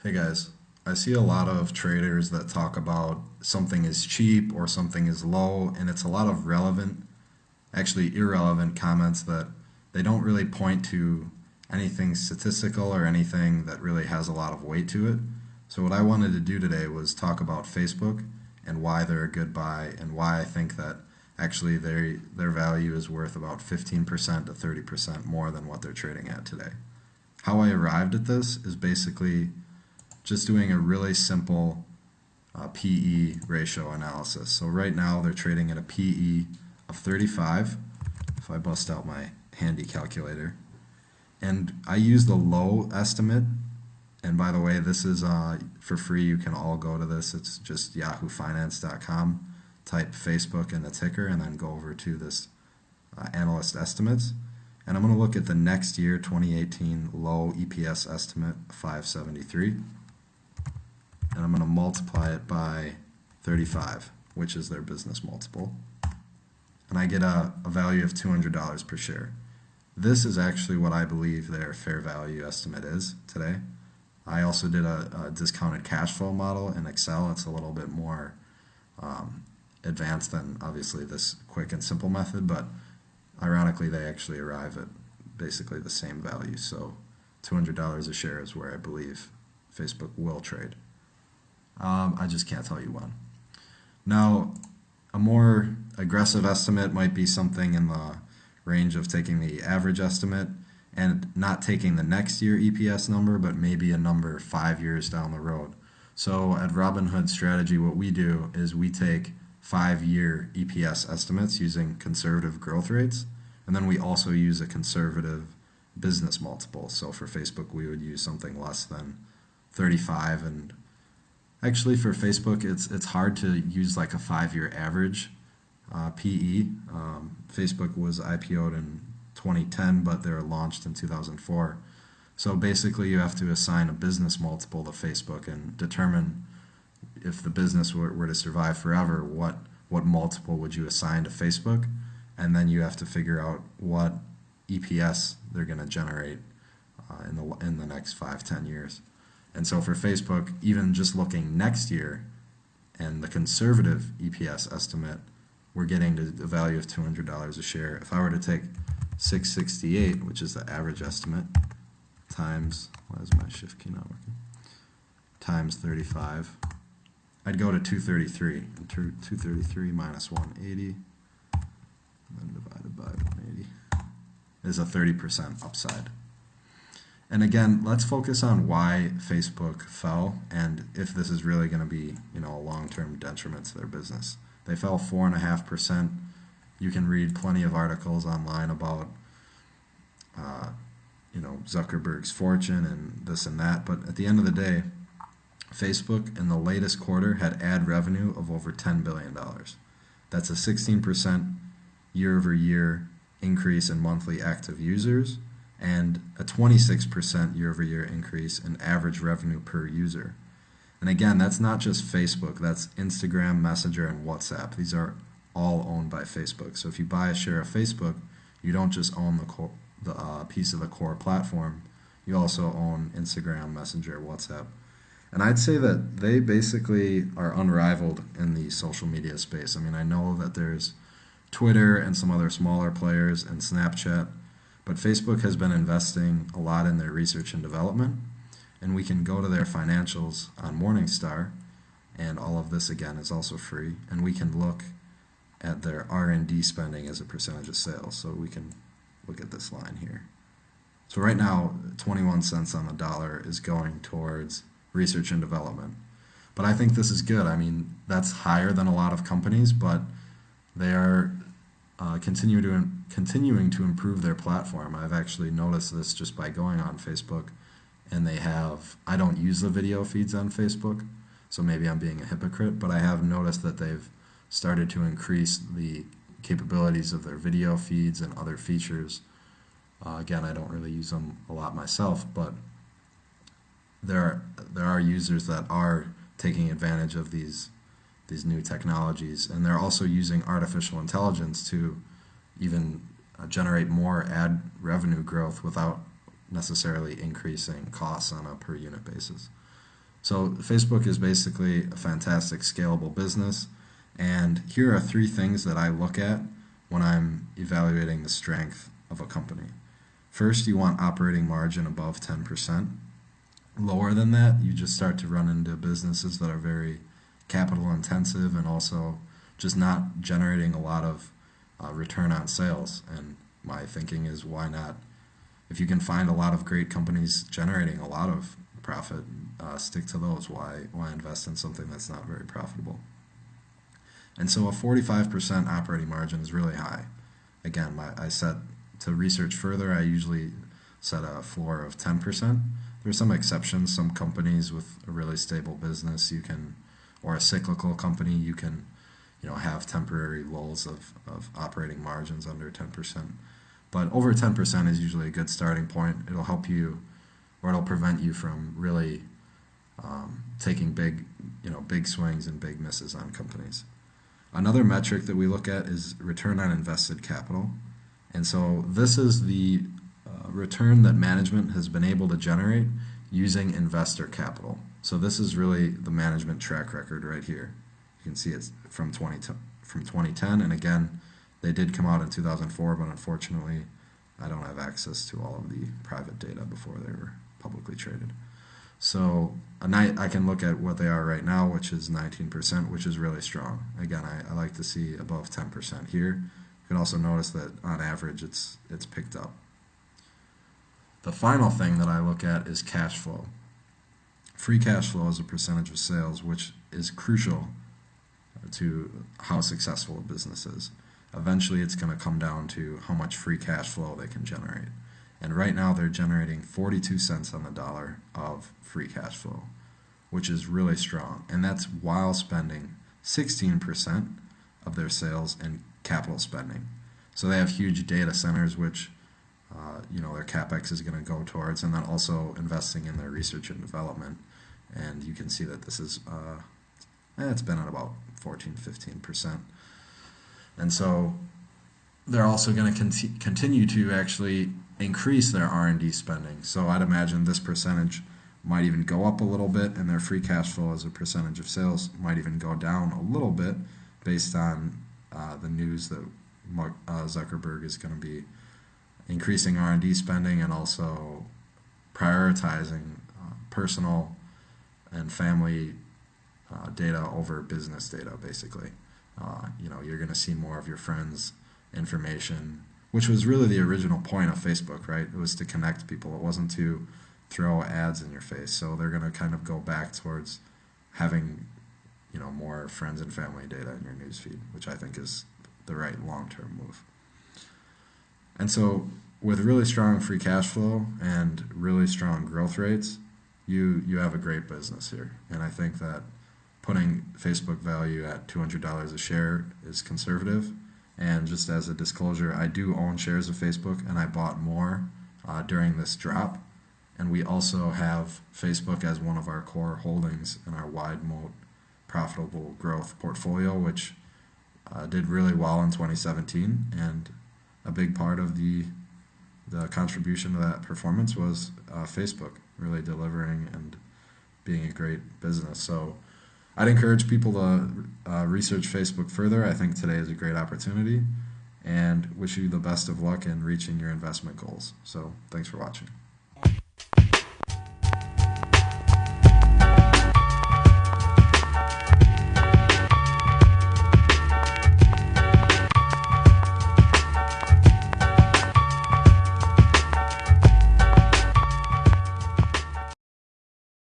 Hey guys, I see a lot of traders that talk about something is cheap or something is low, and it's a lot of relevant, actually irrelevant comments that they don't really point to anything statistical or anything that really has a lot of weight to it. So, what I wanted to do today was talk about Facebook and why they're a good buy and why I think that actually their value is worth about 15% to 30% more than what they're trading at today. How I arrived at this is basically just doing a really simple PE ratio analysis. So right now they're trading at a PE of 35. If I bust out my handy calculator, and I use the low estimate. And by the way, this is for free. You can all go to this. It's just yahoofinance.com. Type Facebook in the ticker and then go over to this analyst estimates. And I'm going to look at the next year, 2018 low EPS estimate, 573. And I'm going to multiply it by 35, which is their business multiple. And I get a value of $200 per share. This is actually what I believe their fair value estimate is today. I also did a discounted cash flow model in Excel. It's a little bit more advanced than obviously this quick and simple method, but ironically they actually arrive at basically the same value. So $200 a share is where I believe Facebook will trade. I just can't tell you when. Now, a more aggressive estimate might be something in the range of taking the average estimate and not taking the next year EPS number, but maybe a number 5 years down the road. So at Robinhood Strategy, what we do is we take 5-year EPS estimates using conservative growth rates, and then we also use a conservative business multiple. So for Facebook, we would use something less than 35, and actually for Facebook, it's hard to use like a 5-year average PE. Facebook was IPO'd in 2010, but they were launched in 2004. So basically, you have to assign a business multiple to Facebook and determine if the business were to survive forever, what multiple would you assign to Facebook, and then you have to figure out what EPS they're going to generate in the next 5-10 years. And so for Facebook, even just looking next year and the conservative EPS estimate, we're getting to a value of $200 a share. If I were to take 668, which is the average estimate, times, why is my shift key not working, times 35, I'd go to 233. And 233 minus 180, and then divided by 180, is a 30% upside. And again, let's focus on why Facebook fell and if this is really going to be, a long-term detriment to their business. They fell 4.5%. You can read plenty of articles online about, Zuckerberg's fortune and this and that. But at the end of the day, Facebook in the latest quarter had ad revenue of over $10 billion. That's a 16% year-over-year increase in monthly active users and a 26% year-over-year increase in average revenue per user. And again, that's not just Facebook, that's Instagram, Messenger, and WhatsApp. These are all owned by Facebook. So if you buy a share of Facebook, you don't just own the piece of the core platform, you also own Instagram, Messenger, WhatsApp. And I'd say that they basically are unrivaled in the social media space. I mean, I know that there's Twitter and some other smaller players and Snapchat, but Facebook has been investing a lot in their research and development, and we can go to their financials on Morningstar, and all of this again is also free, and we can look at their R&D spending as a percentage of sales. So we can look at this line here. So right now, 21 cents on the dollar is going towards research and development. But I think this is good. I mean, that's higher than a lot of companies, but they are continuing to improve their platform. I've actually noticed this just by going on Facebook, and I don't use the video feeds on Facebook, so maybe I'm being a hypocrite, but I have noticed that they've started to increase the capabilities of their video feeds and other features. Again, I don't really use them a lot myself, but there are users that are taking advantage of these new technologies, and they're also using artificial intelligence to even generate more ad revenue growth without necessarily increasing costs on a per unit basis. So Facebook is basically a fantastic scalable business. And here are three things that I look at when I'm evaluating the strength of a company. First, you want operating margin above 10%. Lower than that, you just start to run into businesses that are very capital intensive and also just not generating a lot of return on sales. And my thinking is, why not? If you can find a lot of great companies generating a lot of profit, stick to those. Why invest in something that's not very profitable? And so a 45% operating margin is really high. Again, I set to research further, I usually set a floor of 10%. There's some exceptions. Some companies with a really stable business, or a cyclical company, you can, have temporary lulls of operating margins under 10%. But over 10% is usually a good starting point. It'll help you, or it'll prevent you from really taking big swings and big misses on companies. Another metric that we look at is return on invested capital. And so this is the return that management has been able to generate using investor capital. So this is really the management track record right here. You can see it's from 2010, and again, they did come out in 2004, but unfortunately, I don't have access to all of the private data before they were publicly traded. So I can look at what they are right now, which is 19%, which is really strong. Again, I like to see above 10% here. You can also notice that on average it's picked up. The final thing that I look at is cash flow. Free cash flow is a percentage of sales, which is crucial to how successful a business is. Eventually it's going to come down to how much free cash flow they can generate. And right now they're generating 42 cents on the dollar of free cash flow, which is really strong. And that's while spending 16% of their sales in capital spending. So they have huge data centers, which their capex is going to go towards, and then also investing in their research and development. And you can see that this is it's been at about 14-15%. And so they're also going to continue to actually increase their R&D spending. So I'd imagine this percentage might even go up a little bit, and their free cash flow as a percentage of sales might even go down a little bit based on the news that Mark Zuckerberg is going to be increasing R&D spending and also prioritizing personal and family data over business data, basically. You're going to see more of your friends' information, which was really the original point of Facebook, right? It was to connect people. It wasn't to throw ads in your face. So they're going to kind of go back towards having, more friends and family data in your newsfeed, which I think is the right long-term move. And so with really strong free cash flow and really strong growth rates, you have a great business here. And I think that putting Facebook value at $200 a share is conservative. And just as a disclosure, I do own shares of Facebook, and I bought more during this drop. And we also have Facebook as one of our core holdings in our wide moat profitable growth portfolio, which did really well in 2017. And a big part of the contribution to that performance was Facebook really delivering and being a great business. So I'd encourage people to research Facebook further. I think today is a great opportunity, and wish you the best of luck in reaching your investment goals. So thanks for watching.